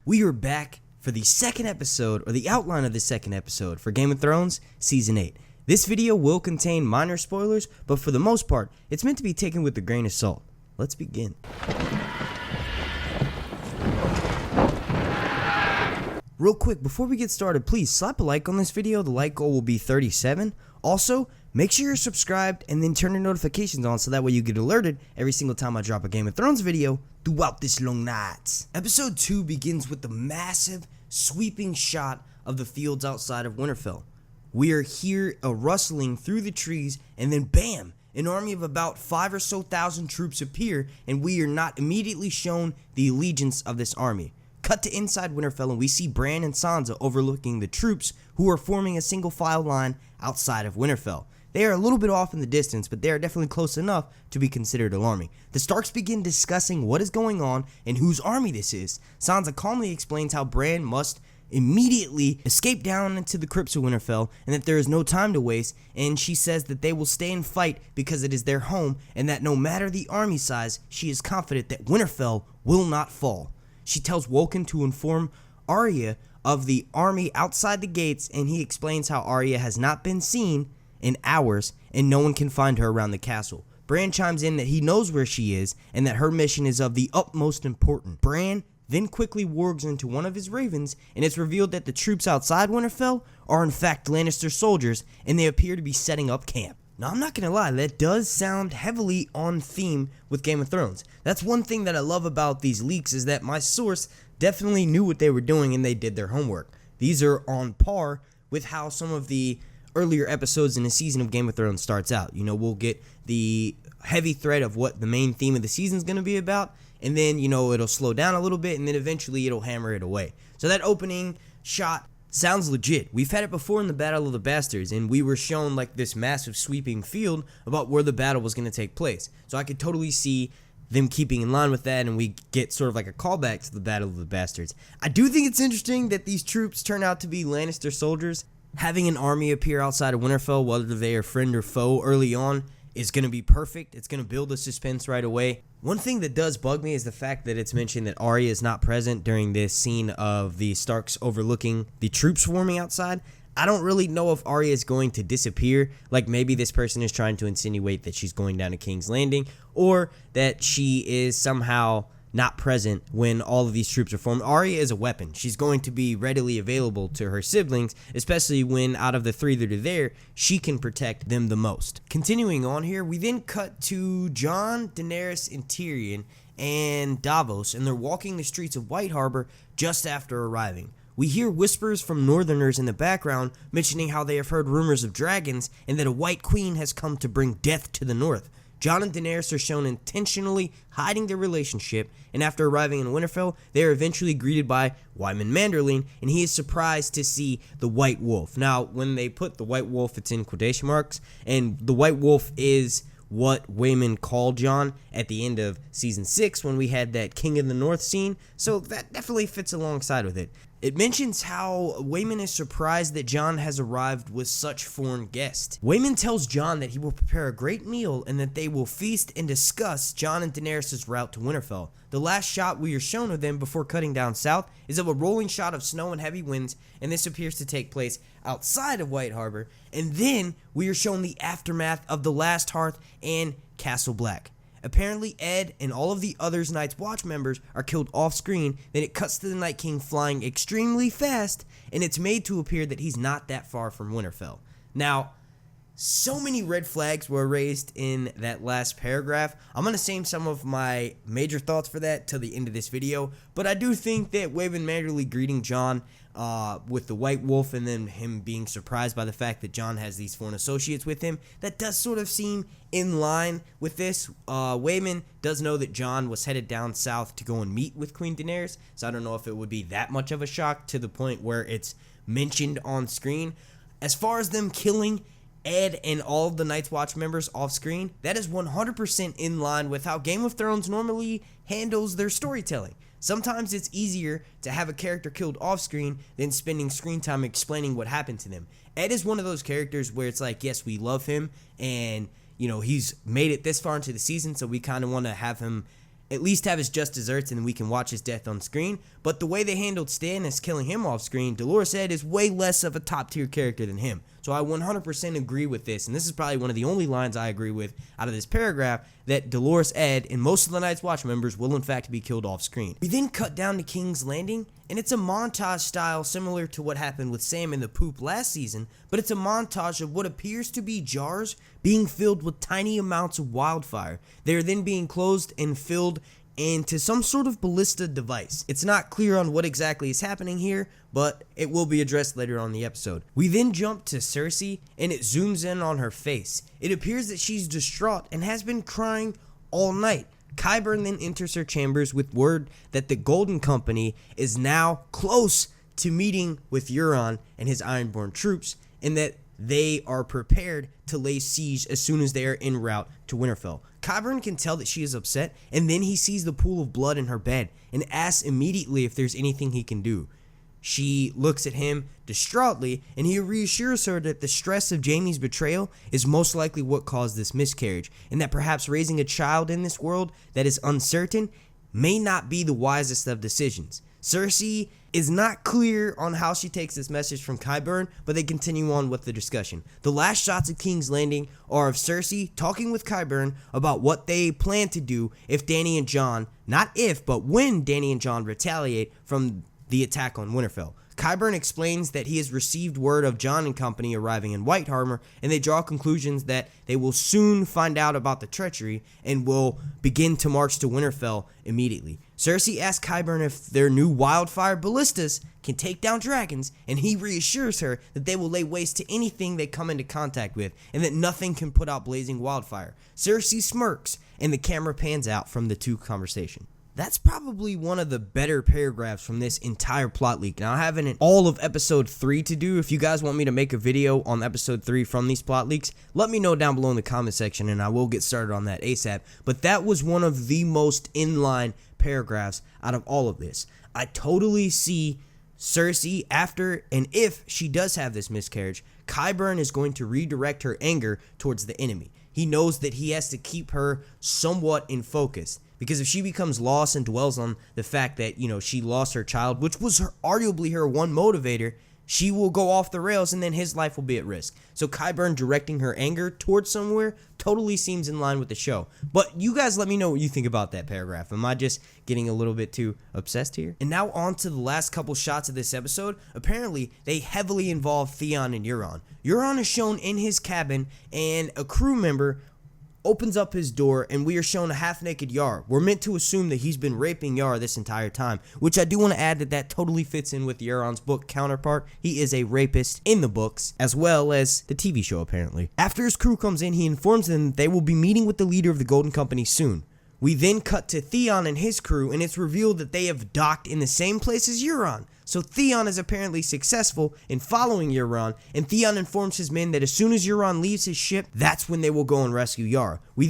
We are back for the second episode, or the outline of the second episode for Game of Thrones Season 8. This video will contain minor spoilers, but for the most part, it's meant to be taken with a grain of salt. Let's begin. Real quick, before we get started, please slap a like on this video. The like goal will be 37. Also, make sure you're subscribed and then turn your notifications on so that way you get alerted every single time I drop a Game of Thrones video throughout this long night. Episode 2 begins with the massive, sweeping shot of the fields outside of Winterfell. We are here rustling through the trees, and then bam! An army of about 5,000 or so troops appear, and we are not immediately shown the allegiance of this army. Cut to inside Winterfell, and we see Bran and Sansa overlooking the troops who are forming a single file line outside of Winterfell. They are a little bit off in the distance, but they are definitely close enough to be considered alarming. The Starks begin discussing what is going on and whose army this is. Sansa calmly explains how Bran must immediately escape down into the crypts of Winterfell and that there is no time to waste, and she says that they will stay and fight because it is their home, and that no matter the army size, she is confident that Winterfell will not fall. She tells Woken to inform Arya of the army outside the gates, and he explains how Arya has not been seen in hours and no one can find her around the castle. Bran chimes in that he knows where she is and that her mission is of the utmost importance. Bran then quickly wargs into one of his ravens, and it's revealed that the troops outside Winterfell are in fact Lannister soldiers, and they appear to be setting up camp. Now, I'm not gonna lie, that does sound heavily on theme with Game of Thrones. That's one thing that I love about these leaks, is that my source definitely knew what they were doing and they did their homework. These are on par with how some of the earlier episodes in the season of Game of Thrones starts out. You know, we'll get the heavy thread of what the main theme of the season is going to be about, and then, you know, it'll slow down a little bit, and then eventually it'll hammer it away. So that opening shot sounds legit. We've had it before in the Battle of the Bastards, and we were shown like this massive sweeping field about where the battle was going to take place. So I could totally see them keeping in line with that, and we get sort of like a callback to the Battle of the Bastards. I do think it's interesting that these troops turn out to be Lannister soldiers. Having an army appear outside of Winterfell, whether they are friend or foe early on, is going to be perfect. It's going to build the suspense right away. One thing that does bug me is the fact that it's mentioned that Arya is not present during this scene of the Starks overlooking the troops forming outside. I don't really know if Arya is going to disappear, like maybe this person is trying to insinuate that she's going down to King's Landing, or that she is somehow not present when all of these troops are formed. Arya is a weapon. She's going to be readily available to her siblings, especially when out of the three that are there, she can protect them the most. Continuing on here, we then cut to Jon, Daenerys, and Tyrion and Davos, and they're walking the streets of White Harbor just after arriving. We hear whispers from Northerners in the background mentioning how they have heard rumors of dragons and that a White Queen has come to bring death to the north. Jon and Daenerys are shown intentionally hiding their relationship, and after arriving in Winterfell, they are eventually greeted by Wyman Manderling, and he is surprised to see the White Wolf. Now, when they put the White Wolf, it's in quotation marks, and the White Wolf is what Wyman called Jon at the end of Season 6 when we had that King of the North scene, so that definitely fits alongside with it. It mentions how Wyman is surprised that Jon has arrived with such foreign guests. Wyman tells Jon that he will prepare a great meal and that they will feast and discuss Jon and Daenerys' route to Winterfell. The last shot we are shown of them before cutting down south is of a rolling shot of snow and heavy winds, and this appears to take place outside of White Harbor. And then we are shown the aftermath of the Last Hearth and Castle Black. Apparently, Ed and all of the other Night's Watch members are killed off-screen, then it cuts to the Night King flying extremely fast, and it's made to appear that he's not that far from Winterfell. Now, so many red flags were raised in that last paragraph. I'm going to save some of my major thoughts for that till the end of this video, but I do think that Wyman Manderly greeting Jon with the White Wolf and then him being surprised by the fact that Jon has these foreign associates with him, that does sort of seem in line with this. Wyman does know that Jon was headed down south to go and meet with Queen Daenerys, so I don't know if it would be that much of a shock to the point where it's mentioned on screen. As far as them killing Ed and all of the Night's Watch members off screen, that is 100% in line with how Game of Thrones normally handles their storytelling. Sometimes it's easier to have a character killed off screen than spending screen time explaining what happened to them. Ed is one of those characters where it's like, yes, we love him, and you know, he's made it this far into the season, so we kind of want to have him at least have his just desserts and we can watch his death on screen. But the way they handled Stannis killing him off screen, Dolorous Edd is way less of a top tier character than him. So I 100% agree with this, and this is probably one of the only lines I agree with out of this paragraph, that Dolorous Edd and most of the Night's Watch members will in fact be killed off screen. We then cut down to King's Landing, and it's a montage style similar to what happened with Sam in the poop last season, but it's a montage of what appears to be jars being filled with tiny amounts of wildfire. They are then being closed and filled into some sort of ballista device. It's not clear on what exactly is happening here, but it will be addressed later on in the episode. We then jump to Cersei, and it zooms in on her face. It appears that she's distraught and has been crying all night. Qyburn then enters her chambers with word that the Golden Company is now close to meeting with Euron and his Ironborn troops, and that they are prepared to lay siege as soon as they are en route to Winterfell. Qyburn can tell that she is upset, and then he sees the pool of blood in her bed and asks immediately if there's anything he can do. She looks at him distraughtly, and he reassures her that the stress of Jaime's betrayal is most likely what caused this miscarriage, and that perhaps raising a child in this world that is uncertain may not be the wisest of decisions. Cersei is not clear on how she takes this message from Qyburn, but they continue on with the discussion. The last shots of King's Landing are of Cersei talking with Qyburn about what they plan to do if Dany and Jon, not if, but when Dany and Jon retaliate from the attack on Winterfell. Qyburn explains that he has received word of Jon and company arriving in Whitehammer, and they draw conclusions that they will soon find out about the treachery and will begin to march to Winterfell immediately. Cersei asks Qyburn if their new wildfire ballistas can take down dragons, and he reassures her that they will lay waste to anything they come into contact with, and that nothing can put out blazing wildfire. Cersei smirks, and the camera pans out from the two conversation. That's probably one of the better paragraphs from this entire plot leak. Now, I have all of episode 3 to do. If you guys want me to make a video on episode 3 from these plot leaks, let me know down below in the comment section, and I will get started on that ASAP. But that was one of the most inline paragraphs out of all of this. I totally see Cersei, after and if she does have this miscarriage, Qyburn is going to redirect her anger towards the enemy. He knows that he has to keep her somewhat in focus, because if she becomes lost and dwells on the fact that, she lost her child, which was arguably her one motivator, she will go off the rails, and then his life will be at risk. So Qyburn directing her anger towards somewhere totally seems in line with the show. But you guys let me know what you think about that paragraph. Am I just getting a little bit too obsessed here? And now on to the last couple shots of this episode. Apparently, they heavily involve Theon and Euron. Euron is shown in his cabin, and a crew member opens up his door, and we are shown a half-naked Yar. We're meant to assume that he's been raping Yar this entire time, which I do want to add that totally fits in with Euron's book counterpart. He is a rapist in the books, as well as the TV show, apparently. After his crew comes in, he informs them that they will be meeting with the leader of the Golden Company soon. We then cut to Theon and his crew, and it's revealed that they have docked in the same place as Euron. So Theon is apparently successful in following Euron, and Theon informs his men that as soon as Euron leaves his ship, that's when they will go and rescue Yara. We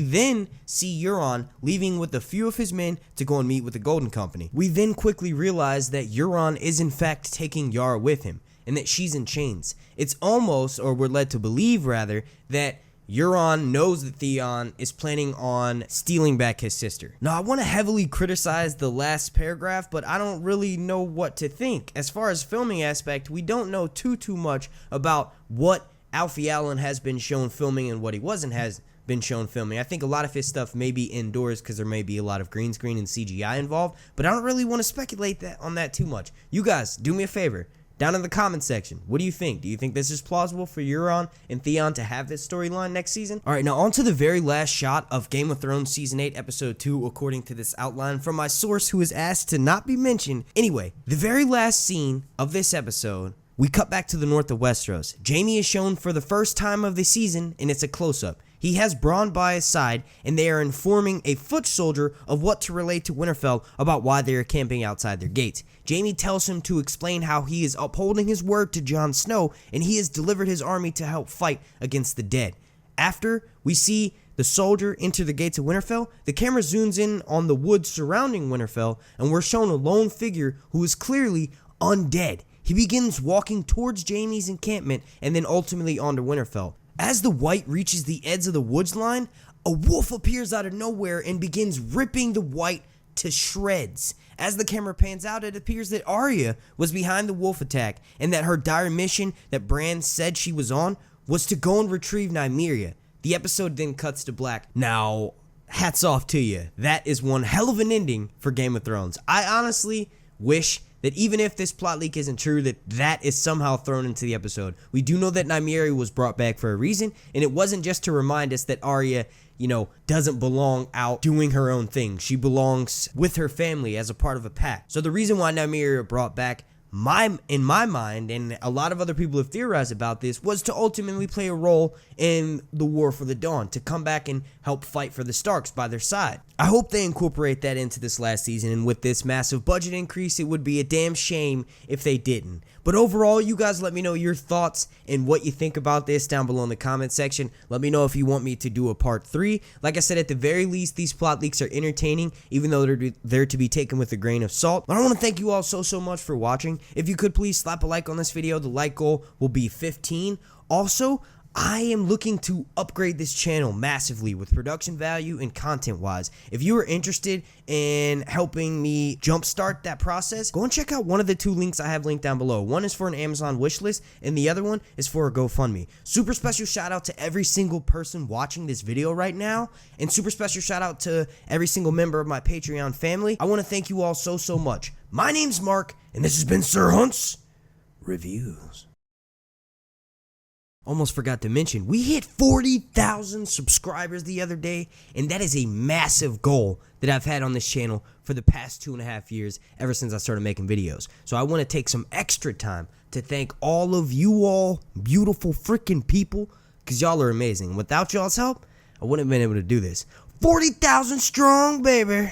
then see Euron leaving with a few of his men to go and meet with the Golden Company. We then quickly realize that Euron is in fact taking Yara with him, and that she's in chains. It's almost, or we're led to believe rather, that Euron knows that Theon is planning on stealing back his sister. Now, I want to heavily criticize the last paragraph, but I don't really know what to think. As far as filming aspect, we don't know too much about what Alfie Allen has been shown filming and what he has been shown filming. I think a lot of his stuff may be indoors because there may be a lot of green screen and CGI involved, but I don't really want to speculate on that too much. You guys, do me a favor. Down in the comment section, what do you think? Do you think this is plausible for Euron and Theon to have this storyline next season? Alright, now on to the very last shot of Game of Thrones Season 8, Episode 2, according to this outline from my source who is asked to not be mentioned. Anyway, the very last scene of this episode, we cut back to the north of Westeros. Jaime is shown for the first time of the season, and it's a close-up. He has Bran by his side, and they are informing a foot soldier of what to relay to Winterfell about why they are camping outside their gates. Jaime tells him to explain how he is upholding his word to Jon Snow, and he has delivered his army to help fight against the dead. After we see the soldier enter the gates of Winterfell, the camera zooms in on the woods surrounding Winterfell, and we're shown a lone figure who is clearly undead. He begins walking towards Jaime's encampment and then ultimately onto Winterfell. As the white reaches the edge of the woods line, a wolf appears out of nowhere and begins ripping the white to shreds. As the camera pans out, it appears that Arya was behind the wolf attack and that her dire mission that Bran said she was on was to go and retrieve Nymeria. The episode then cuts to black. Now, hats off to you. That is one hell of an ending for Game of Thrones. I honestly wish that even if this plot leak isn't true, that is somehow thrown into the episode. We do know that Nymeria was brought back for a reason, and it wasn't just to remind us that Arya, doesn't belong out doing her own thing. She belongs with her family as a part of a pack. So the reason why Nymeria brought back in my mind, and a lot of other people have theorized about this, was to ultimately play a role in the War for the Dawn, to come back and help fight for the Starks by their side. I hope they incorporate that into this last season, and with this massive budget increase, it would be a damn shame if they didn't. But overall, you guys let me know your thoughts and what you think about this down below in the comment section. Let me know if you want me to do a part 3. Like I said, at the very least, these plot leaks are entertaining, even though they're to be taken with a grain of salt. But I want to thank you all so much for watching. If you could please slap a like on this video, the like goal will be 15. Also, I am looking to upgrade this channel massively with production value and content wise. If you are interested in helping me jumpstart that process, go and check out one of the 2 links I have linked down below. One is for an Amazon wishlist and the other one is for a GoFundMe. Super special shout out to every single person watching this video right now, and super special shout out to every single member of my Patreon family. I want to thank you all so much. My name's Mark, and this has been Sir Hunt's Reviews. Almost forgot to mention, we hit 40,000 subscribers the other day, and that is a massive goal that I've had on this channel for the past 2.5 years, ever since I started making videos. So I want to take some extra time to thank all of you all beautiful freaking people, because y'all are amazing. Without y'all's help, I wouldn't have been able to do this. 40,000 strong, baby.